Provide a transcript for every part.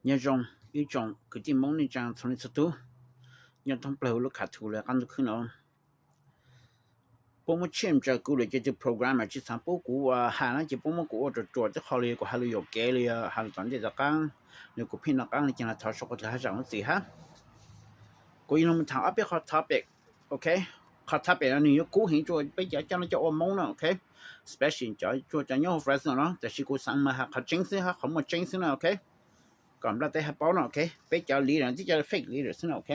一种佢啲蒙呢张从你出都一通不好卡图了咁就可能帮我签着过来这 program 去上报股啊喊了就帮我股就做这好了个还有给了还有当地的讲你股票那讲你进来他说个还上子哈กูยังมันถามอัปเดต hot topic โอเค hot topic อันนี้กูเห็นตัวไปจะจังจะอมงนะโอเค especially จะตัวจะย่อ fresh เนาะแต่สิกูสั่งมาเขาจริงสิฮะเขามาจริงสินะโอเคก่อนเราได้ให้เป้านะโอเคไปจะ leader ที่จะ fake leader สินะโอเค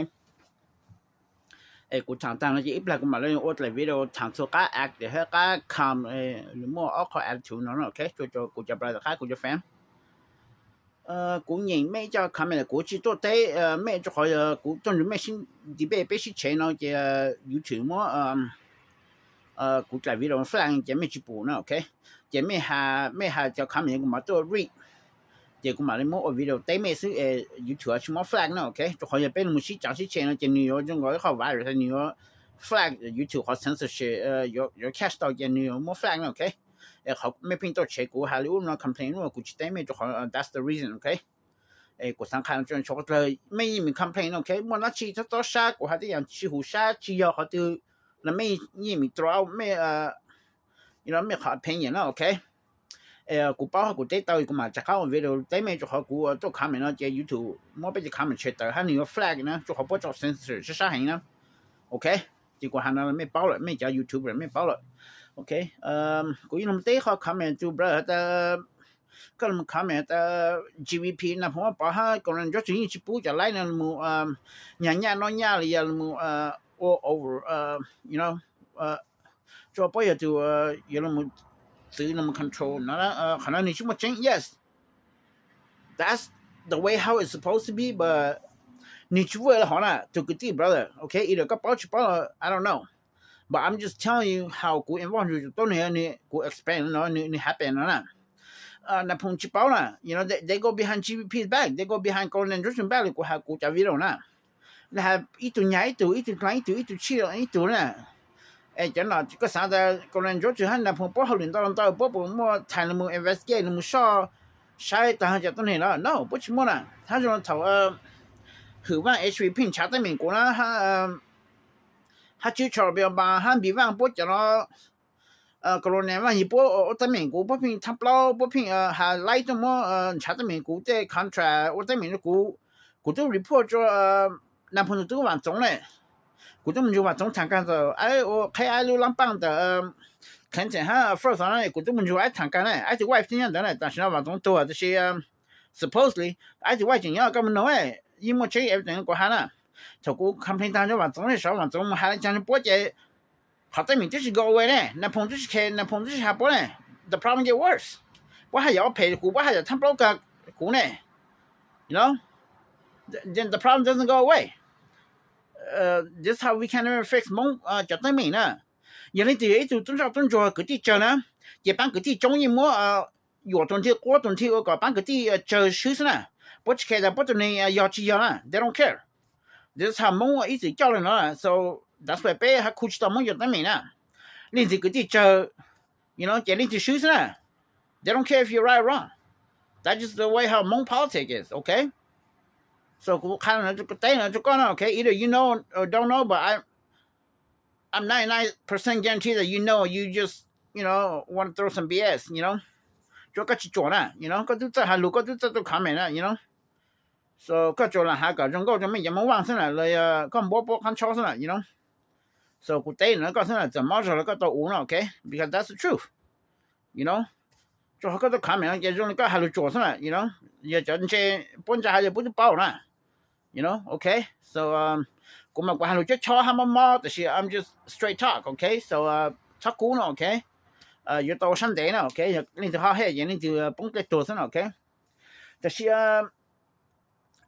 กูถามตามแล้วจะอีกแล้วกูมาเล่นโอ๊ตเลยวิดีโอถามตัวก้า act เดี๋ยวให้ก้าคำหรือมั่วเอาข้อ attitude เนาะโอเคตัวกูจะไปแต่ค่ากูจะแฟนกู认咩叫看咩กู知道对咩就可以กู當然咩先啲俾些錢咯嘅 YouTube 麼กู在 video 放嘅咩去播呢 OK 嘅咩下就看咩กู嘛做 read 嘅กู嘛你麼 video 對咩是YouTube 去麼 flag 呢 OK 就可以俾你們去講些錢咯嘅你有種我好 virus 你有 flag YouTube 好 censorship 有 catch 到嘅你有麼 flag 呢 OKเขาไม่พิงตัวเชกูฮาลิอุนคอมเพลนว่ากูจะได้ไม่จะขอ that's the reason okay กูสังขารจนชกเลยไม่มีคอมเพลน okay มันน่าชีจะต้องชากูหาที่อย่างชีหูชาชียอเขาดูแล้วไม่ยี่มีตัวไม่ไม่ขอเพลงนะ okay กูป้ากูได้ตัวกูมาจะเข้าวิดีโอได้ไม่จะขอกูตัวคอมเมนต์นะจะ YouTube ไม่ไปจะคอมเมนต์เฉยแต่ถ้านี่ก็ flag นะจะขอพวกจะ censor จะ啥hìnhนะ okay ที่กูหานั้นไม่เป้าเลยไม่จะ YouTube ไม่เป้าเลยOkay กูยังไม่ได้ขอคอมเมนต์จูบเลยแต่ก็มันคอมเมนต์แต่ GVP นะผมว่าป่ะฮะก่อนจะถึงญี่ปุ่นจะไล่นะมูอย่างน้อยเลยมูall over you know จะไปอยู่อยู่แล้วมูซื้อแล้วมู control นะขณะนี้ชั่วโมงจริง yes that's the way how it's supposed to be but 你去为了好了就个地 brother okay 一个个包去包 I don't know But I'm just telling you how กู involved อยู่ตรงนี้นี่กู explain เนาะนี่ happen นะนะพงจิเป้านะ you know they go behind GVP's back they go behind Golden Johnson back กูหากูจะวิดีโอนะแล้วอีตัวใหญ่อีตัวกลางอีตัวชี้อีตัวนะจังหวะก็สาแต่ Golden Johnson หันนะพงป้อเขาเรียนตอนป้อผมว่าถ่ายแล้วมึง investigate แล้วมึงใช้แต่หาจากตรงนี้แล้ว no 不是么呢他说头คือว่า HVP ชาติเมืองกูนะ他就朝标吧han比方不讲了个罗年嘛一波在美国不凭他不不凭还来怎么查在美国的 contract 我在美国我都 report 着男朋友都往中嘞我都没就往中谈干着我开爱路浪棒的看见哈 first 呢我都没就爱谈干嘞爱就外经验的嘞但是呢往中多这些supposedly 爱就外经验根本能因为这 everything 过哈呢ถ้ากูคำเพลงตามจังหวัดตรงนี้สองวันตรงมาหาจังปวดใจเขาจะมีที่สิ go away เนี่ยนพงศ์ที่สิแค่นพงศ์ที่สิหาปวดเนี่ย the problem get worse ว่าให้เอาเพลกูว่าให้ทำโปรกับกูเนี่ย you know then the problem doesn't go away this how we can never fix มงจัดตั้งมีนะอย่างนี้ที่ตัวต้นชอบต้นจัวก็ที่เจอนะอย่าปังก็ที่จงยิ่งมัวอยู่ตรงที่กัวตรงที่ก็ปังก็ที่เจอชื่อนะปวดแค่แต่ปวดตรงนี้ยอจียอนะ they don't care This 他蒙一直叫人了 so that's why 被他哭泣到蒙有的没呢另这个地就 you know 这另这事呢 they don't care if you're right or wrong that's just the way how Hmong politics is okay so 我看了这个对了就讲了 okay either you know or don't know but I'm 99% guarantee that you know you just you know want to throw some BS you know 就个去做了 you know 个都在还路个都在都看没了 you know so ก็做了下个中国就没也没忘上来了ก็บ่看超上来 you know so กูได้นะก็สนะ怎么说了ก็ตัวอูนะ okay because that's the truth you know 就ก็ต้อง看ไม่也中ก็还路做上来 you know 也真些本家还不是包นะ you know okay so กูมา还路就超还么但是 I'm just straight talk okay so ชักกูนะ okay อยู่ตัวชั้นเดนะ okay นี่จะหาให้นี่จะป้องกันตัวซะนะ okay แต่是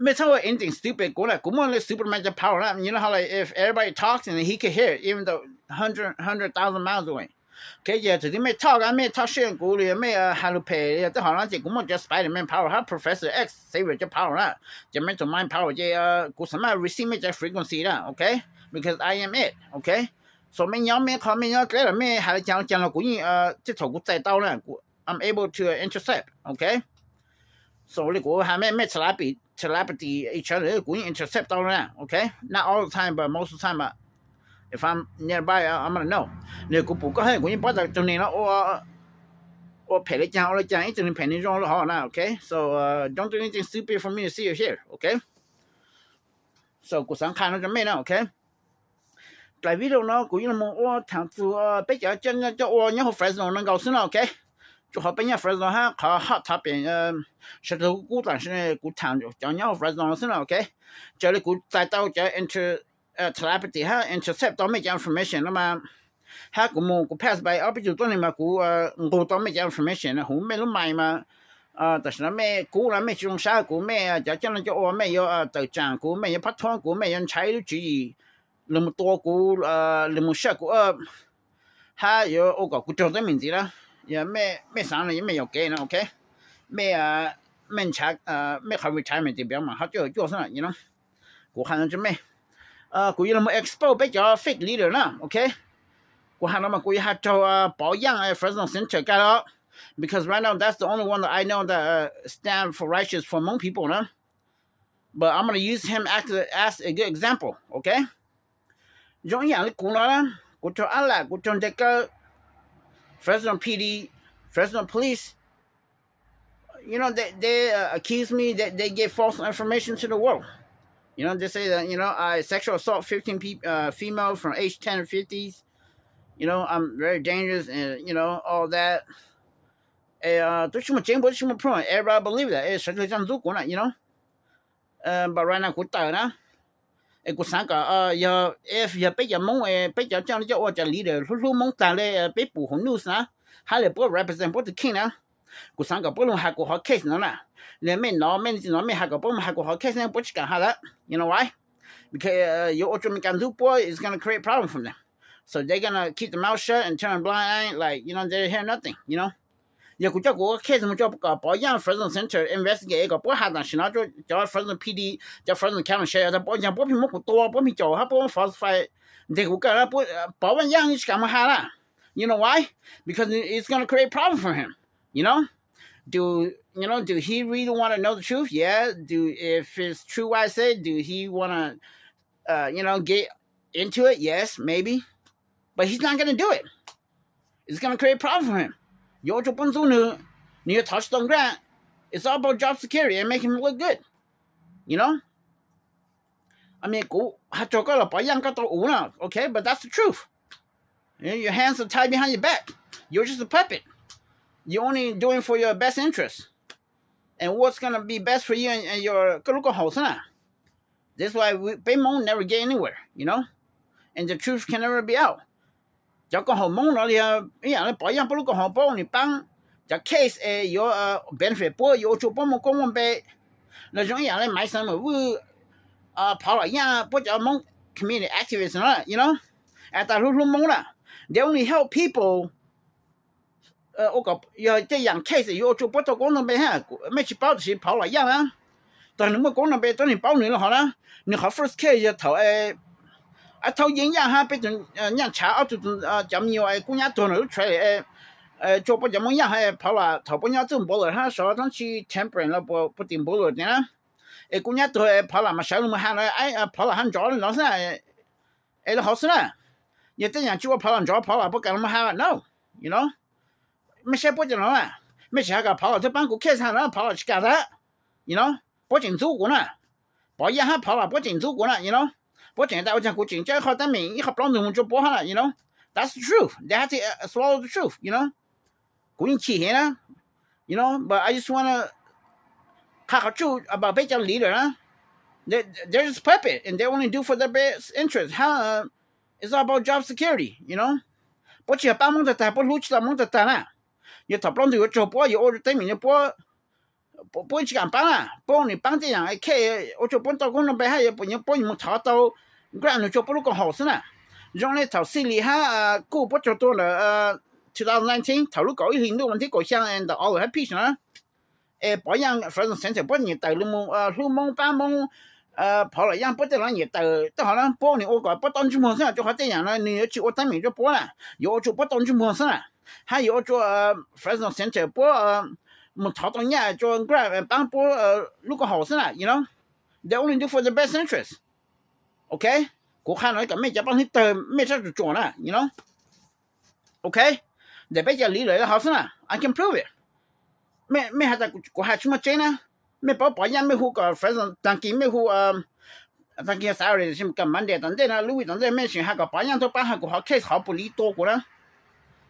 ไม่ใช่ว่า anything stupid กูนะกูมองเลย Superman จะ power นะ you know how like if everybody talks and he can hear it, even though 100,000 miles away โอเคอย่าถึงไม่ talk ไม่ talk เชื่อกูเลยไม่ฮัลโหลเพย์แต่หาแล้วจะกูมองจะ Spider-Man power ฮะ Professor X Xavier จะ power นะจะไม่ต้อง mind power จะกูสามารถ receive ไม่จะ frequency นะ okay because I am it okay so ไม่ยอมไม่ขอไม่ยอมแล้วไม่หาจังแล้วกูยิ่งจะถูกกูใจเต้านะกู I'm able to intercept okay so 你估下咩 celebrity each other 估 intercept 到啦 okay not all the time but most of the time if I'm nearby I'm gonna know 你估不过ให้估不得中年了我陪你讲我讲一直陪你用了好那 okay so don't do anything stupid for me to see you here okay so 估想看那就咩呢 okay 在 video 呢估因我谈主比较真的就我然后 Fresno 能告诉呢 okay 就好本来 Fresno 哈他他边是头股但是呢股谈就讲然后 Fresno 是呢 okay 这里股再到这 telepathy 哈 intercept 到咩 information 了嘛哈股么股 pass by 比就多呢嘛股我到咩 information 呢红咩都买嘛但是呢咩股啦咩中啥股咩就真就我咩有斗战股咩有拍拖股咩人才都注意那么多股那么少股还有我个股叫的名字啦也咩啥呢也没有给呢 OK 咩咩查咩考 retirement 这边嘛他就做上 you know 股看到这咩股有那么 expo 比较 fake leader 啦 OK 股看到嘛股还做保养Fresno Center 干了 because right now that's the only one that I know that stand for righteous for Hmong people 呢 but I'm going to use him as a good example OK 用样的股了股做安了股做这个 Fresno PD Fresno police you know they accuse me that they give false information to the world you know they say that you know I sexual assault 15 female from age 10 and 50s you know I'm very dangerous and you know all that都什么真不什么 proof everybody believe that 实际上做过了 you know but right now 股大呢股三个要 if 要比较猛比较这样叫我叫 leader 路猛大嘞被捕红 news 呢还来不 represent 不是 king 呢股三个不能还过好 case 呢啦连没拿没还过不还过好 case 呢不去干哈了 you know why because your automatic boy is going to create problem for them so they're going to keep their mouth shut and turn a blind eye like you know they hear nothing you know 要股叫股 case 么叫个保养 Fresno Center investigate 一个不下但是呢就叫 Fresno PD 叫 Fresno County Sheriff 他保养保平么股多保平叫他保 falsify 这股个不保完样你干嘛哈啦 you know why because it's going to create problem for him you know do he really want to know the truth yeah if it's true what I say do he want to you know get into it yes maybe but he's not going to do it it's going to create problem for him 有就本组呢你要 touchdown grant it's all about job security and make him look good you know I mean 股还做个了保养个到无呢 okay but that's the truth your hands are tied behind your back you're just a puppet you're only doing for your best interest and what's going to be best for you and your 个个好呢 that's why we never get anywhere you know and the truth can never be out 就个好蒙了了一样的保养不如个好帮你帮就 case 有benefit 不有就帮忙公文呗那种样的买什么我跑了样不叫蒙 community activism 了 you know 但路蒙了 they only help people 我个要这样 case 有就不到公文呗哈没去保是跑了样啊但你们公文呗等你保你了好了你好 first case 就投头营养哈被人让查就咱们有公家多了出来做不怎么样还跑了头不要挣不了他说他去 temperate 了不顶不了的公家多跑了嘛小路嘛喊了跑了很早了老是那好事了也这样就我跑了早跑了不干那么喊 no you know 没些不讲了没些个跑了这帮股开上了跑了去干啥 you know 不仅做过呢保养还跑了不仅做过呢 you know 不简单我讲股警这好单名一好不让人就不好了 you know that's the truth they have to swallow the truth you know 股警欺骗了 you know but I just want to 看好就about 被叫 leader 啊 they're just puppet and they only do for their best interest how it's all about job security you know 不只帮忙的他不录取了忙的他啦有他不让有做播有对面的播不去干帮啊帮你帮这样看我就帮到工人背还也不用帮你们查到 grant 就不如个好事呢让你头心里哈股不就多了2019投入搞一年的问题搞像 and all happy 呢保养 Fresno Center 不你带路蒙帮忙跑了样不得让你带都好了帮你我搞不当主模式就好这样了你去我单名就播了有就不当主模式了还有做Fresno Center 播们讨到伢做 grab 帮波如果好是啦 you know they only do for the best interest okay กู看了个没叫帮你的没啥子做了 you know okay 你别叫理了好是啦 I can prove it 没还在กู还什么真呢没保养没护个反正当今没护当今啥的什么干嘛的当这呢路当这没选还个保养都把还个好开好不离多过了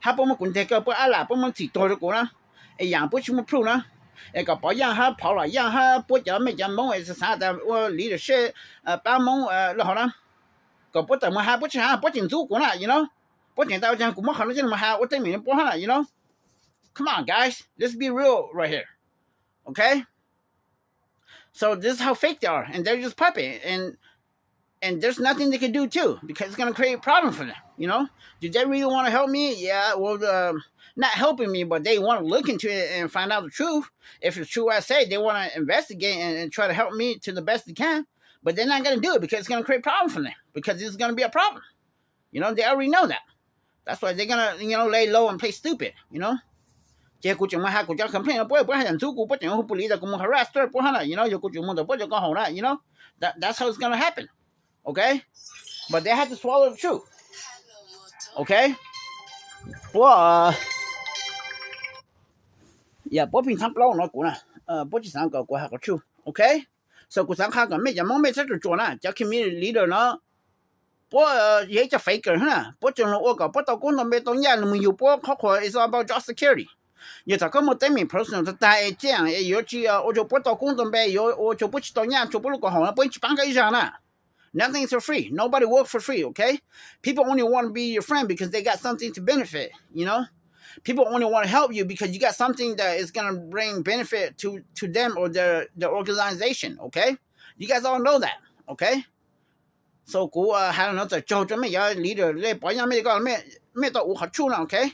还不么滚这个不阿拉不么几多的过了哎养不什么 prove 呢那个保养还跑了养还不叫没叫梦是啥的我离的是帮梦然后呢个不怎么还不去还不进足过了 you know 不进到讲กู们可能就么还我对面不好了 you know come on guys let's be real right here okay so this is how fake they are and they're just puppet and there's nothing they can do too because it's going to create a problem for them you know do they really want to help me yeah well not helping me but they want to look into it and find out the truth if it's true I say they want to investigate and try to help me to the best they can but they're not going to do it because it's going to create a problem for them because it's going to be a problem you know they already know that that's why they're going to you know lay low and play stupid you know 结果就么还国家 complain 不还想做不讲不理的我们 harass 不好了 you know 有个就么的不就搞好了 you know that's how it's going to happen okay but they have to swallow the truth okay 我也不平常不老那过了不去上个过还个 truth okay so 过上下个没讲没这就做了叫 community leader 呢我也叫 faker 哈不就我个不到工作没到年那么有不考考 is about job security也这个么对面 person 的带这样尤其我就不到工作呗有我就不去到年就不如搞好了不去办个一下了Nothing is for free. Nobody works for free, okay? People only want to be your friend because they got something to benefit, you know? People only want to help you because you got something that is going to bring benefit to them or their organization, okay? You guys all know that, okay? So, กู还能在就这么要 leader 来保养没个没到有好处了 okay?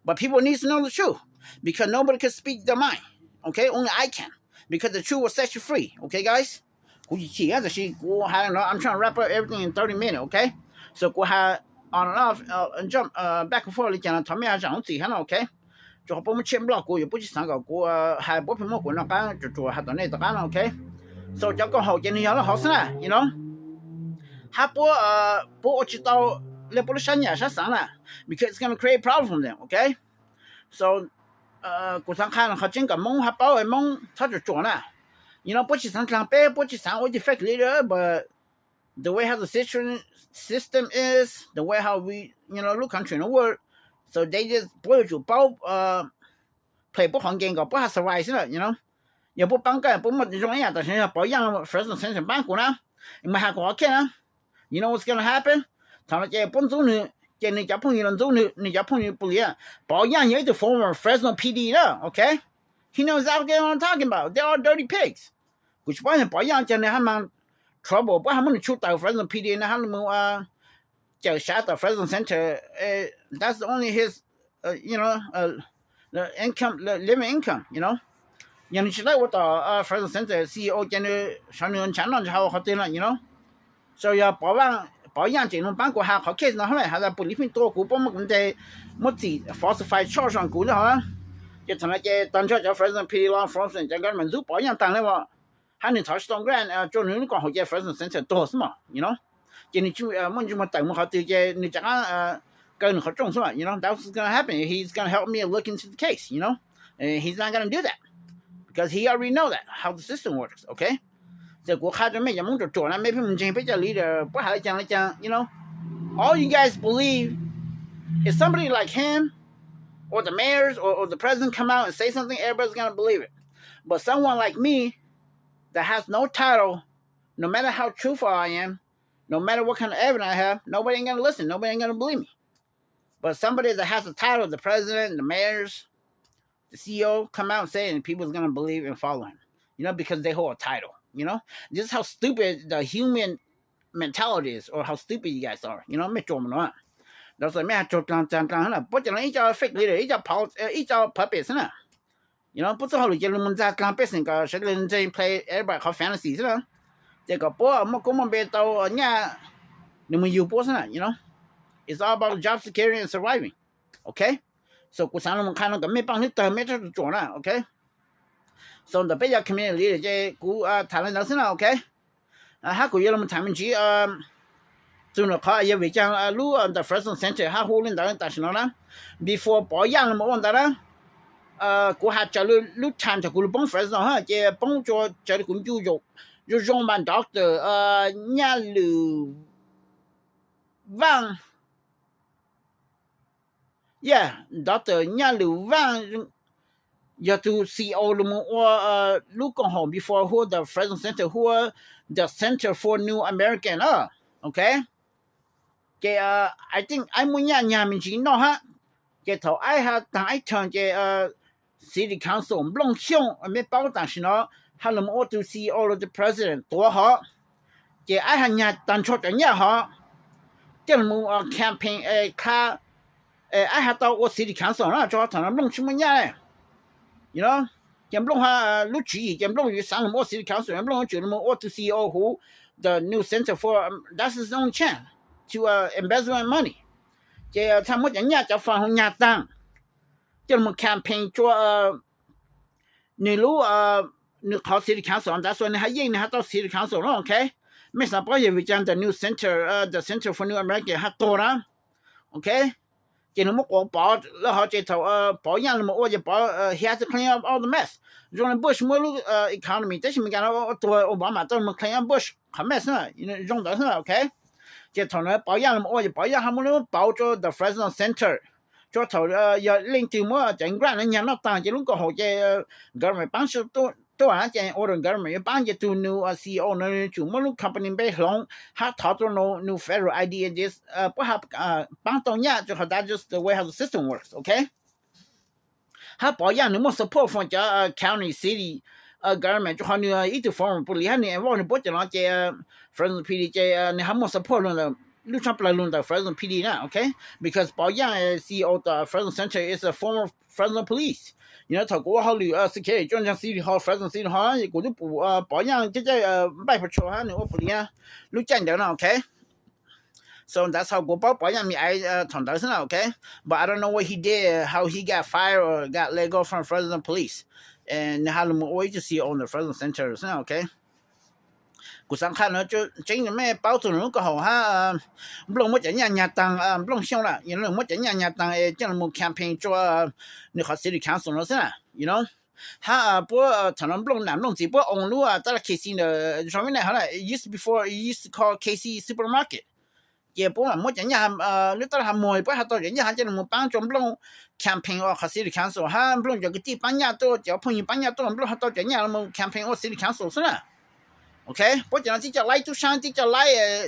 But people need to know the truth because nobody can speak their mind, okay? Only I can because the truth will set you free, okay, guys? กูชี้啊就是กู还能 I'm trying to wrap up everything in 30 minutes, okay? So กู还 on and off jump back and forth 讲他们还讲自己了 okay? 就不么签不了กู也不去上个กู还不平么滚了干就做还到那的干了 okay? So 就刚好今天了好是呢 you know? 还不知道来不上年上上了 because it's going to create problem for them, okay? So กู上看了好整个梦还包的梦他就做了You know, 不去上上班，不去上我的 fake leader, but the way how the system is, the way how we, you know, look country in the world, so they just 不就包play 不环境个不还 survive 了 you know 也不帮个不么这种样的现在保养 first 身上办过呢你们还过看呢 you know what's going to happen 他们这本州呢这你家朋友人州呢你家朋友不一样保养也是 former Fresno PD 了 okay he knows exactly what I'm talking about they are dirty pigs which one 保养真的还蛮 trouble 不还没出到 Fresno PD 呢还没叫下到 Fresno Center that's only his you know the income the living income you know 你知道我到Fresno Center CEO 真的上年前了就好对了 you know 所以要保养这种办过还好 case 呢后来还在不离分多股不么跟在么子 falsified charge 上股的哈就成了这当初叫 Fresno PD law enforcement 这个民族保养当然话还能超10 grand 做人刚好在 Fresno Center 多是嘛 you know 这你就么就么等么好对这你这个跟合作是吧 you know that's going to happen he's going to help me look into the case you know and he's not going to do that because he already know that how the system works okay 这国家就没什么就做了没凭证被这里的不还讲 you know all you guys believe if somebody like him or the mayors or the president come out and say something everybody's going to believe it but someone like me that has no title no matter how truthful I am no matter what kind of evidence I have nobody ain't going to listen nobody ain't going to believe me but somebody that has the title the president the mayors the CEO come out and say it and people's going to believe and follow him you know because they hold a title you know this is how stupid the human mentality is or how stupid you guys are you know 没做么到时候没做这样了不讲一叫 fake leader 一叫跑一叫 puppet 呢 you know 不知道你这们在讲别人个谁人在 play everybody 好 fantasy 是吧这个不么根本别到人你们有波是呢 you know it's all about job security and surviving okay so 我上我们看那个没帮你的没这做了 okay so the better community 这古谈了那是呢 OK 哈古有那么他们去就那考也会讲路the first center 哈胡领导但是呢 before 保养那么问的呢古哈叫路谈就古帮 first 哈这帮助这里工作就用满 doctor 伢路万 yeah doctor 伢路万要 to CEO 了么路讲好 before who the first center who the center for new American okay 这I think I 们伢们去喏哈这头I ha 当I turn 这city council 不能想没包但是呢哈了么 to CEO 了 the president 多好这I ha 伢当初的伢好这么campaign 卡I ha 到我 city council 啦就他们弄什么伢 you know 这么哈路区这么弄有上了么 city council 这么弄就了么 to CEO who the new center for that's his own chance to embezzlement money 这他们伢就放红伢当这么 campaign 做你如你考 city council 但是你还赢你还到 city council 了 OK 没啥包也会讲 the new center the center for new America 还多了 OK 这那么过包然后这头保养了么我就保he has to clean up all the mess 用了 Bush 么路economy 这是没讲到多奥巴马都么 clean up Bush 很 mess 呢用到是 OK 这头呢保养了么我就保养他们了包着 the Fresno Center 这头要领导么整个人家那当这路个好这 government 帮手都啊这 order government 要帮这 to new CEO 呢就么路 company 被long 他讨着 no federal ID and this 不好帮到呀就好 that just the way how the system works okay 他保养你么 support from 这county city government 就好你一直 form 不厉害你往你不讲了这 Fresno PD 这你还么 support 了路上不来论的 Fresno PD 呢 okay because 保养 CEO 的 Fresno Center is a former Fresno police you know 他国好旅security 就像 city hall Fresno city hall 也就不保养这卖不出哈你我不理啊路讲的呢 okay so that's how 国保养me I 从头上 okay but I don't know what he did how he got fired or got let go from Fresno police and how we just see on the Fresno Center okay 古上看了就真的没包住那个好哈不能我这样当不能想了因为我这样当这样么 campaign 做你好 city council 了是 you know 哈不常常不能南弄只不 on 路到了 KC 的上面呢好了 used to call KC supermarket 也不我这样你到了还没不还到人家还这么帮助不能 campaign 或 city council 哈不能这个地方呀都交朋友帮呀都不能还到人家么 campaign 或 city council 是 okay 不讲这叫来就上这叫来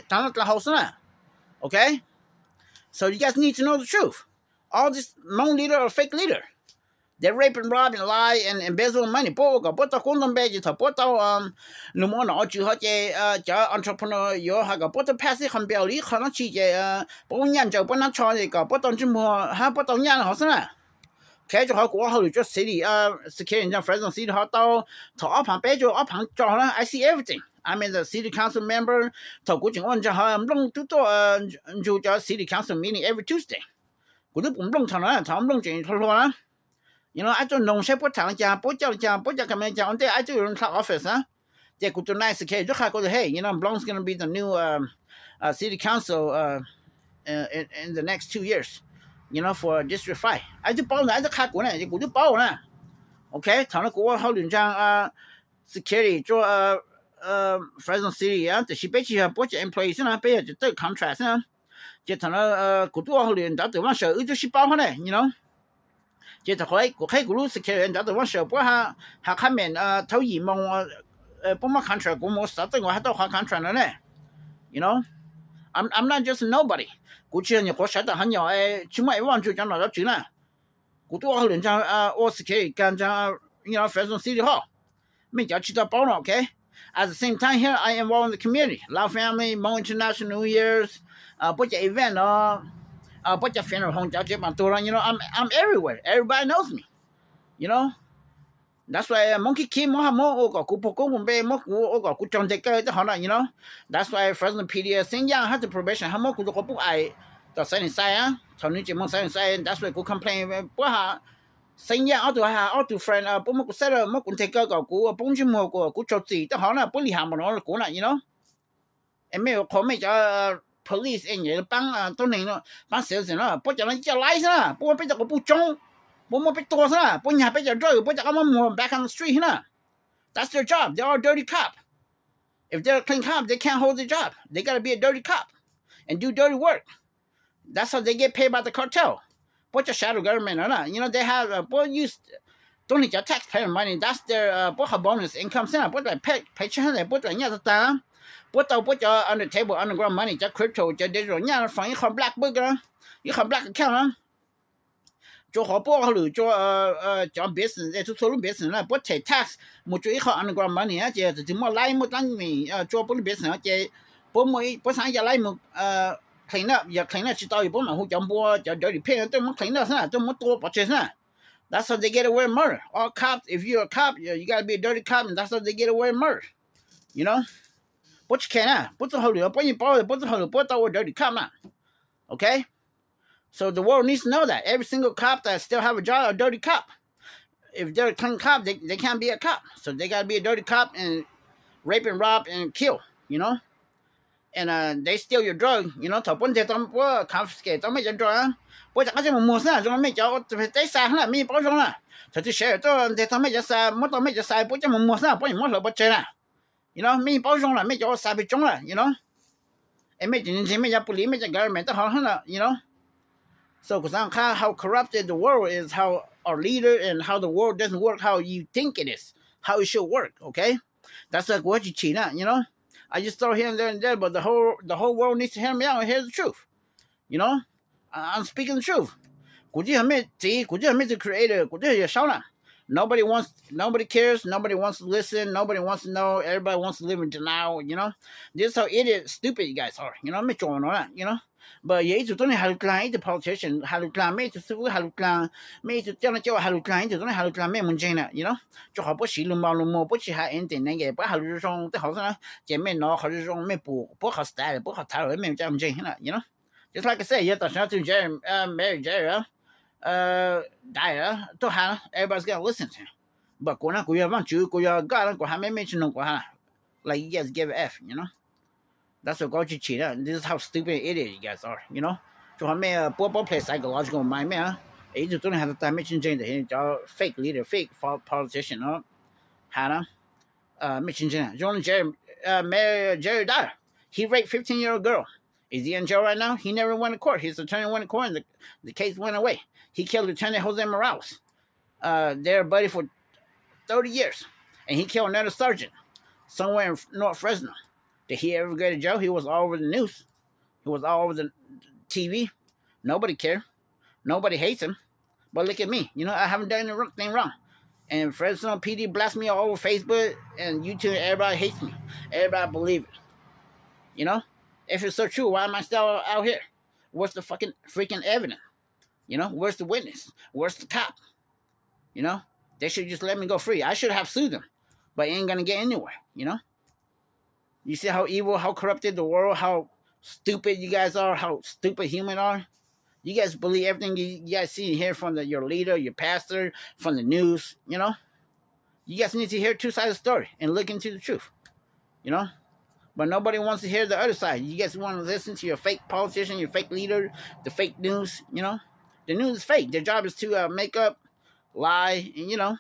当了好事呢 okay so you guys need to know the truth all this known leader or fake leader they rape and rob and lie and embezzle money 不到公东背就不到那么拿就好这叫 entrepreneur 有还个不到 passive 很表里可能去这不研究不能创这个不到这么还不到年好事呢开就好过后就 city security 像 Fresno City 好到头二旁背就二旁找了 I see everything I mean the city council member 头古情况就好弄都就叫 city council meeting every Tuesday 我都不弄成了他们弄进去了 you know I don't know 谁不常讲不叫干嘛讲对 I do 有人看 office 这个就 nice 可以就看过的 hey you know Blanc is going to be the new city council in the next 2 years you know for District 5 I 就包呢就看过呢我就包呢 okay 他们国好领章security 做Fresno City 这是被去不是 employees 呢被就这 contract 呢这他们国都好领导对往手就是包呢 you know 这就可以国路 security 导对往手不还看面头一梦不么 contract 我么啥子我还到花 contract 了呢 you know I'm not just nobody 过去你活晓得很鸟起码1万就讲拿到钱了国都好领章我 security 干章 you know Fresno City Hall 没叫去到包了 okay at the same time here I involved in the community Lao family more international New Year's 不叫 event 不叫 funeral home 叫这帮多了 you know I'm everywhere everybody knows me you know that's why monkey king mo mo ko ku poko mo be mo ku chong de ke ho na you know that's why Fresno PD 新疆 has the probation 哈mo ku ko bu ai 到山里晒啊从你节目山里晒 that's why ku complain 不哈 sinh ya auto ha auto friend po mo ko sa mo kun take ko ku pong chi mo ko cho ti ta ha na po li ha mo no ko na you know em me ko me ja police en ye bang to nei no bang se se no po ja na ja lai sa po pe ja ko bu chong po mo pe to sa po nya pe ja drive po ja ka mo back on the street na that's their job they are a dirty cop if they're a clean cop they can't hold their job they got to be a dirty cop and do dirty work that's how they get paid by the cartel what your shadow government or not you know they have use don't need your taxpayer money that's their bonus income center what like pay what like nya ta what on the table underground money just crypto just digital nya phang you black book you black account 做好不好了做讲 business 做做 business 啦不 take tax 没做一好 underground money 啊这就没来没当你做不 business 这不没不上一来没clean up 也 clean up 知道也不能好讲不就就骗都没 clean up 噻都没多不这噻 that's how they get away with murder all cops if you're a cop you got to be a dirty cop and that's how they get away with murder you know 不去看啊不做好了不你包不做好了不到我 dirty cop 嘛 okay So the world needs to know that every single cop that still have a job, a dirty cop. If they're a clean cop, they can't be a cop. So they got to be a dirty cop and rape and rob and kill, you know. And they steal your drug, you know. 他本来他们不 confiscate， 他们就drug， 不就好像没事，就没叫在杀了，没保障了。他就写到他们就杀，没到没就杀，不就没事，不没了不接了， you know， 没保障了，没叫杀被中了 ，you know。没今天没叫不理，没叫government， 都好了 ，you know。So, because how corrupted the world is, how our leader and how the world doesn't work how you think it is, how it should work, okay? That's like what you cheat on, you know? I just throw here and there, but the whole world needs to hear me out and hear the truth, you know? I'm speaking the truth. 估计还没the creator, 估计也少了. Nobody cares, nobody wants to listen, nobody wants to know, everybody wants to live in denial, you know? This is how idiot, stupid you guys are, you know? 没做完了, you know?But 也一直都是哈鲁克兰，一直 politician 哈鲁克兰，每次似乎哈鲁克兰，每次叫人叫哈鲁克兰，一直都是哈鲁克兰没门进了 ，you know， 就好不洗龙毛龙毛，不去还 ending 那个，不哈鲁松，这好像见面孬，好像没不好 style， 不好态度，没这么进了 ，you know。Just like I said， 也到时候就 Jerry Mary Jerry die 都喊 everybody's gonna listen to him。But 过那个月往九个月搞那个还没去弄过哈 ，like you guys give a f，you know。That's what got you cheated. This is how stupid idiot you guys are, you know. 就还没波play psychological mind 咩啊？一直都能喺度帶咩真正嘅叫 fake leader, fake politician 咯，係啦，咩真正啊？就Jerry Dyer, he raped 15-year-old girl. Is he in jail right now? He never went to court. His attorney went to court, and the case went away. He killed Lieutenant Jose Morales. They're buddy for 30 years, and he killed another sergeant somewhere in North Fresno.Did he ever go to jail? He was all over the news. He was all over the TV. Nobody cared. Nobody hates him. But look at me. You know, I haven't done anything wrong. And Fresno PD blasts me all over Facebook and YouTube. Everybody hates me. Everybody believe it. You know? If it's so true, why am I still out here? Where's the freaking evidence? You know? Where's the witness? Where's the cop? You know? They should just let me go free. I should have sued them. But it ain't gonna get anywhere. You know?You see how evil, how corrupted the world, how stupid you guys are, how stupid humans are? You guys believe everything you guys see and hear from your leader, your pastor, from the news, you know? You guys need to hear two sides of the story and look into the truth, you know? But nobody wants to hear the other side. You guys want to listen to your fake politician, your fake leader, the fake news, you know? The news is fake. Their job is to make up, lie, and, you know?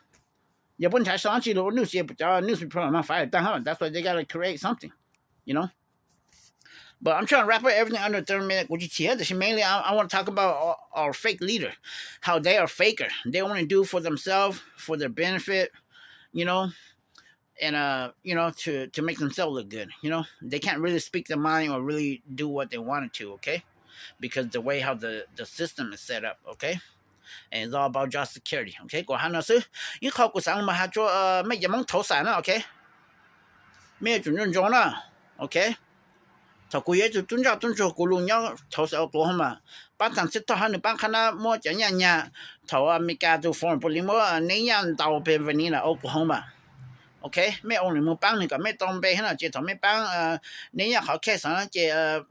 也不才上去了 news 也不叫 news report 嘛 fire down. That's why they got to create something, you know. But I'm trying to wrap up everything under 30 minutes. Mainly, I want to talk about our fake leader, how they are faker. They want to do for themselves, for their benefit, you know, and you know, to make themselves look good. You know, they can't really speak their mind or really do what they wanted to. Okay, because the way how the system is set up. Okay.And it's all about job security. Okay, 过下那是，以后过上嘛还做没一蒙投散了 ，OK， 没有准准中了 ，OK， 他过也就准着过路鸟投散过后嘛，把当时他还能把看那么讲呀，头没干就放不离么，那样到边问你了，过后嘛。OK， ไม่เอาหนึ่งมือปังนี่ก็ไม่ต้องไปให้นะเจถอไม่ปังเนี่ยเขาแค่สั่งเจ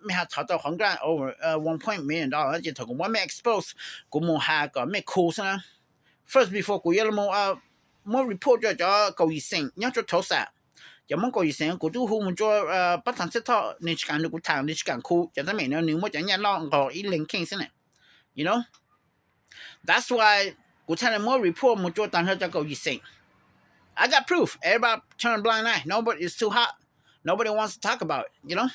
ไม่หาถอดตัวของกลาง over $1.1 million เจถอกูว่าไม่ expose กูมูหาก็ไม่คูซะนะ first before กู要么么 report 就高医生要就投啥就么高医生กู都หูมัน就不谈这套你去干กู谈你去干哭就在每年你么讲人老搞一零 case 呢 you know that's why กู谈了么 report 么就当时就高医生 I got proof everybody turn blind eye nobody is too hot nobody wants to talk about it you know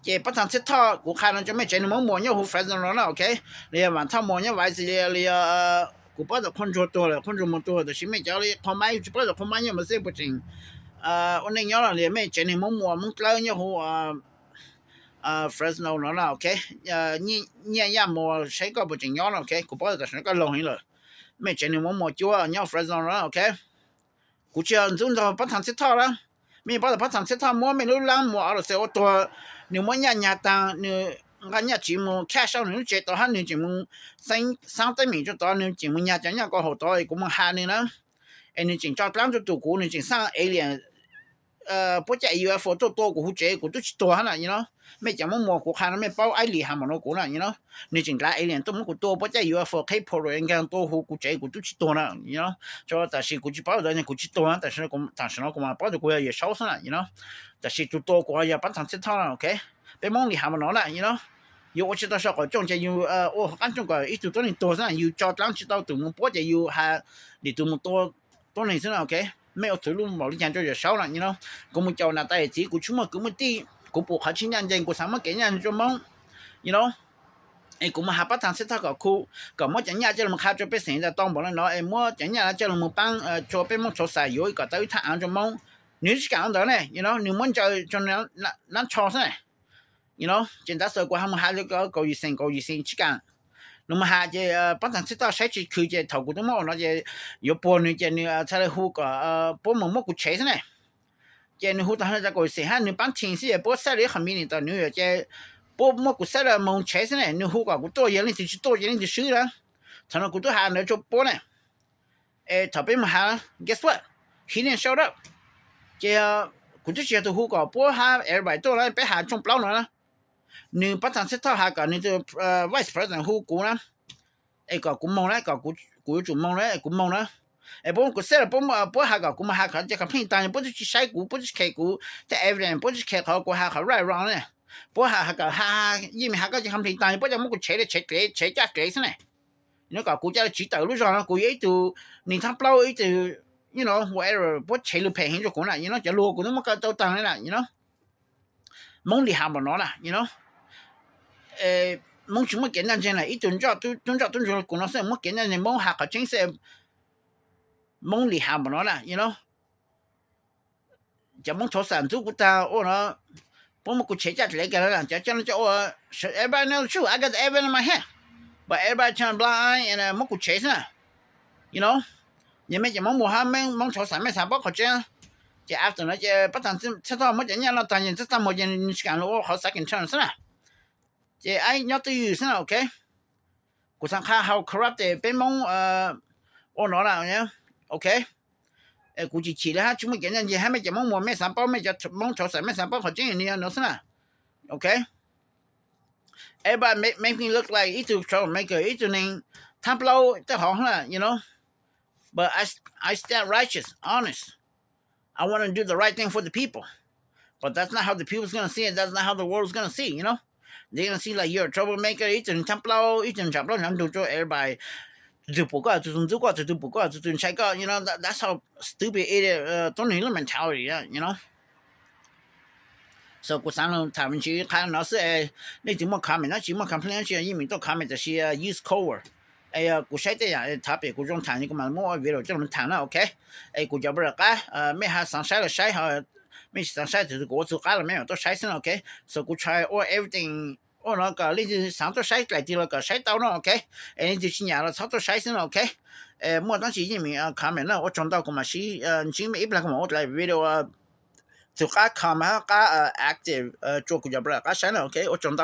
这不谈这套กู看了就没见你么么要胡反正了 OK 你晚他么要外子你กูบ่ได้คนตัวเลยคนตัวตัวแต่สิไม่เจ้าเลยพอไม่บ่ได้พอไม่ยังบ่เสบ่จริงวันนี้ย้อนเลยไม่เจนี่มัวมึงกล้าเนี่ยหัวFresno เนาะโอเคเนี่ยยามมัวใช้ก็บ่จริงย้อนโอเคกูบ่ได้แต่ก็ลงให้เลยไม่เจนี่มัวจัวเนี่ย Fresno เนาะโอเคกูจะจงจะบ่ทันสิท่าละมีบ่ได้บ่ทันสิท่ามัวไม่รู้ล่างมัวเอาเสียตัวนี่มัวเนี่ยตังนี่俺家节目看上你接到哈你节目上对面就到你节目人家讲个好多我们喊你呢你正照当就读过你正上 alien 不加 UFO 多个这个都去多哈了you know 没讲么过看没包爱厉害嘛过了you know 你正来 alien 都么个多不加 UFO 可以破了应该多个这个都去多了you know 就但是估计包的人估计多但是呢我们包的国家也少上了you know 但是就多国家半场这套了 OK被梦里还没拿了 you know 有我知道说个中间有我感觉个一直都能多上有照当知道都么不就有还你都么多人生了 OK 没有走路冇你讲就少了 you know 我们叫那带子กู出มากู么地กู不好亲人人กู什么给人就梦 you know กูมาหาประธานเสถาก็คูก็มอจังญาจะมาข้าจะไปเสียจะต้องบอกแล้วเนาะมอจังญาจะมาปังจะไปมอชอใส่อยู่ก็ต้ทางจะมองนี่สิกันดอเนี่ย you know นี่มันจะนั้นชอซะyou know 现在说过他们还这个高医生去干那么还这本身知道谁去去这头骨都冇那这有半年这你才来护个不么个车呢这你护到那个是哈你帮天气不晒了很明显的你有这不么个晒了蒙车呢你护个多人你就多人就输了才能骨都还能做波呢头边嘛哈 guess what he didn't show up 这骨都写都护个波哈200多了被还中不了了你不但是他还个你就vice president ฮู้กูนะก็กูมองแล้วก็กูจุมองแล้วกูมองแล้วบ่กูเสร็จบ่หาก็กูมาหาเขาจะกับพี่ตายบ่จะใช้กูบ่จะแค่กูแต่ evidence บ่จะแค่เขาหาเขา right wrong เนี่ยบ่หาก็หายิ่งหาก็จะคำพี่ตายบ่จะมึงกูเฉจักเกซะเนี่ยนี่ก็กูจะจิตรู้จักกูอีตัวนี่ทำเปล่าอีตัว you know whatever บ่เฉหรือแพงจะกูน่ะ you know จะรู้กูต้องมาก็ตัวตังนี่ล่ะ you know มองดิหาบ่เนาะล่ะ you know mong chúng简单进来一顿照都古老师我简单人mong下个真是mong厉害不了 you know 就mong头上做不到我呢不么个车架来个了就讲就我 everybody knows true I got the evidence in my hand but everybody turn blind and 么个车呢 you know 你们就mong下mong头上面上包可这这 after 呢这不但知道么人家了当然这么人你讲了我好 second chance 呢这I not to use now okay กูสังค่า how corrupt เป็นมองโอ้เนาะล่ะเนี่ย okay กูจิฉีแล้วฮะชุมเกณฑ์ยังให้ไม่จะมองมัวไม่สามเป้าไม่จะมองโฉใส่ไม่สามเป้าเขาจริงนี่เนาะซะนะ okay everybody make me look like อีตัว troublemaker อีตัวนึงทำเราเจ้าของล่ะ you know but I stand righteous honest I want to do the right thing for the people but that's not how the people's going to see it that's not how the world's going to see you know they're going to see like you're a troublemaker 一种ทำเรา一种จับเรา能做 everybody 就不过就不过就不过就ใช้ก็ you know that's how stupid it is don't know mentality you know so กูสั่งถามชื่อ看老师你怎么看那怎么看朋友圈移民都看这些 use cover กูใช้แต่อย่างถ้าเป็นกูต้องทานนี่ก็มามั่วเวลาจะมันทานนะโอเคกูจะบอกว่าไม่หาสั่งใช้หรือใช้ไม่สั่งใช้ถือกูสุก้าแล้วไม่ต้องใช้ซึ่งโอเค so กูใช้ all everything โอ้เนาะก็นี่จะสั่งตัวใช้หลายทีแล้วก็ใช้到เนาะโอเคนี่จะชิ้นใหญ่แล้วสั่งตัวใช้ซึ่งโอเคมั่วตั้งแต่ยังมีคอมเมนต์แล้ว我撞到กูมาชี้จริงไม่อีกแล้วกูมา我来วิดีโอสุก้าคอมเมนต์ก็active 做กูจะบอกก็ใช้แล้วโอเค我撞到